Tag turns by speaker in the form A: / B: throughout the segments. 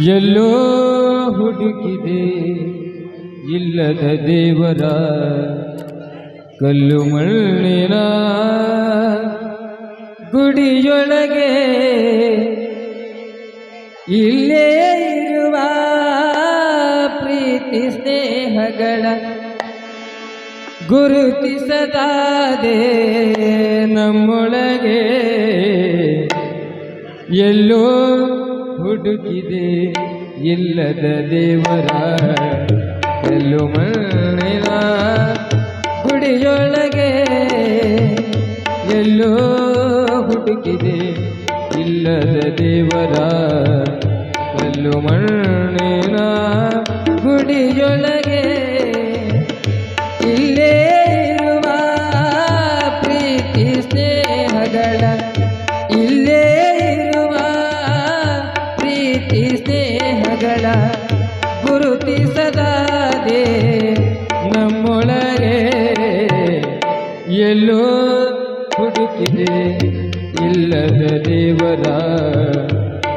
A: ಎಲ್ಲೋ ಹುಡುಕಿದೆ ಇಲ್ಲದ ದೇವರ ಕಲ್ಲು ಮಣ್ಣಿನ ಗುಡಿಯೊಳಗೆ ಇಲ್ಲೇ ಇರುವ ಪ್ರೀತಿ ಸ್ನೇಹಗಳ ಗುರುತಿಸದಾದೆ ನಮ್ಮೊಳಗೆ ಎಲ್ಲೋ ಹುಡುಕಿದೆ ಇಲ್ಲದ ದೇವರ ಕಲ್ಲು ಮಣ್ಣಿನ ಗುಡಿಯೊಳಗೆ ಎಲ್ಲೋ ಹುಡುಕಿದೆ ಇಲ್ಲದ ದೇವರ ಕಲ್ಲು ಮಣ್ಣಿನ ಗುಡಿಯೊಳಗೆ ಇಲ್ಲೇ ಇರುವ ಪ್ರೀತಿ ಸ್ನೇಹಗಳ ಇಲ್ಲೇ ಇರುವ ಪ್ರೀತಿ ಸ್ನೇಹಗಳ ಗುರುತಿಸದಾದೆ ನಮ್ಮೊಳಗೆ ಎಲ್ಲೋ ಹುಡುಕಿದೆ ಇಲ್ಲದ ದೇವರ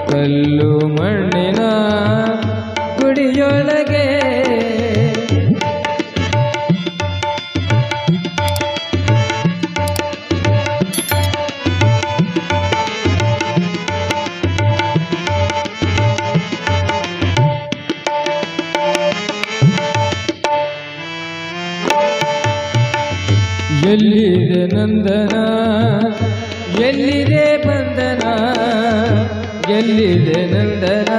A: ಕಲ್ಲು ಮಣ್ಣಿನ ಗುಡಿಯೊಳಗೆ ಎಲ್ಲಿದೆ ನಂದನ ಎಲ್ಲಿದೆ ಬಂಧನ ಎಲ್ಲಿದೆ ನಂದನ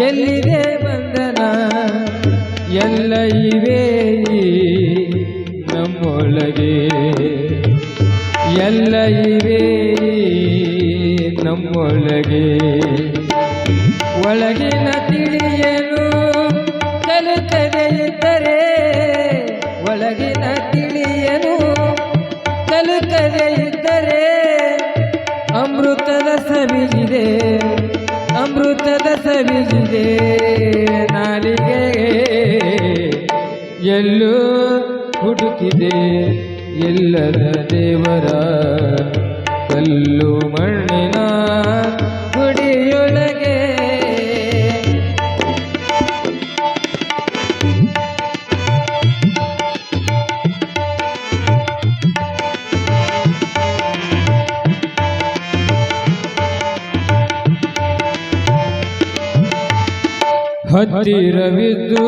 A: ಎಲ್ಲಿದೆ ಬಂಧನ ಎಲ್ಲ ಇವೆ ನಮ್ಮೊಳಗೆ ಎಲ್ಲ ಇವೆ ನಮ್ಮೊಳಗೆ ಒಳಗಿನ ತಿಳಿಯಲು ಕಲಿತದೆ ಇದ್ದರೆ ಒಳಗಿನ ತಿಳಿಯನು ಕಲಿತದೆ ಇದ್ದರೆ ಅಮೃತದ ಸವಿಜಿದೆ ಅಮೃತದ ಸವಿಜಿದೆ ನಾಲಿಗೆ ಎಲ್ಲೋ ಹುಡುಕಿದೆ ಇಲ್ಲದ ದೇವರ ಕಲ್ಲು ಮಣ್ಣಿನ ಗುಡಿಯೊಳಗೆ ಹತ್ತಿರವಿದ್ದು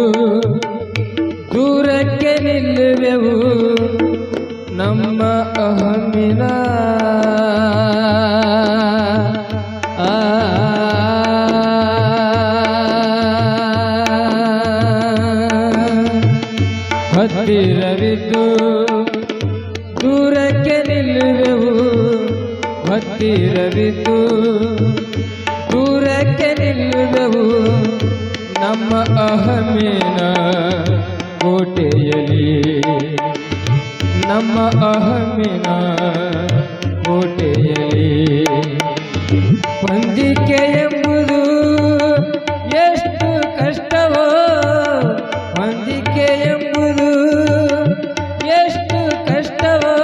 A: ದೂರಕ್ಕೆ ನಿಲ್ಲುವೆವು ನಮ್ಮ ಅಹಮಿನ ಹತ್ತಿರವಿದ್ದು ದೂರಕ್ಕೆ ನಿಲ್ಲುವೆವು ಹತ್ತಿರವಿದ್ದು ದೂರಕ್ಕೆ ನಿಲ್ಲುವೆವು ನಮ್ಮ ಅಹಮಿನ ಕೋಟೆಯಲ್ಲಿ ನಮ್ಮ ಅಹಮಿನ ಕೋಟೆಯಲ್ಲಿ ಹೊಂದಿಕೆ ಎಂಬುದು ಎಷ್ಟು ಕಷ್ಟವೋ ಹೊಂದಿಕೆ ಎಂಬುದು ಎಷ್ಟು ಕಷ್ಟವೋ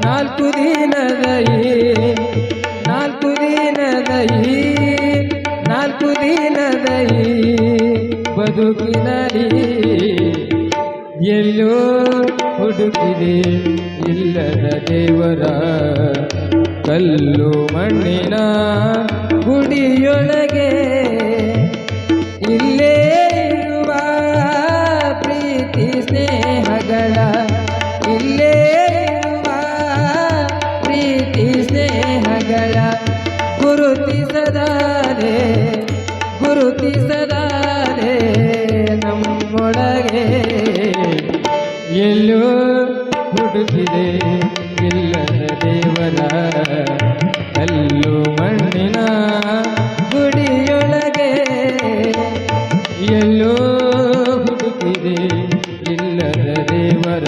A: ನಾಲ್ಕು ದಿನದ ಬದುಕಿನಲ್ಲಿ ಎಲ್ಲೋ ಹುಡುಕಿದೆ ಇಲ್ಲದ ದೇವರ ಕಲ್ಲು ಮಣ್ಣಿನ ಗುಡಿಯೊಳಗೆ ಇಲ್ಲೇ ಇರುವ ಪ್ರೀತಿ ಸ್ನೇಹಗಳ ಇಲ್ಲೇ ಇರುವ ಪ್ರೀತಿ ಸ್ನೇಹಗಳ ಗುರುತಿಸದಾದೆ ನಮ್ಮೊಳಗೆ ಎಲ್ಲೋ ಹುಡುಕಿದೆ ಇಲ್ಲದ ದೇವರ ಕಲ್ಲು ಮಣ್ಣಿನ ಗುಡಿಯೊಳಗೆ ಎಲ್ಲೋ ಹುಡುಕಿದೆ ಇಲ್ಲದ ದೇವರ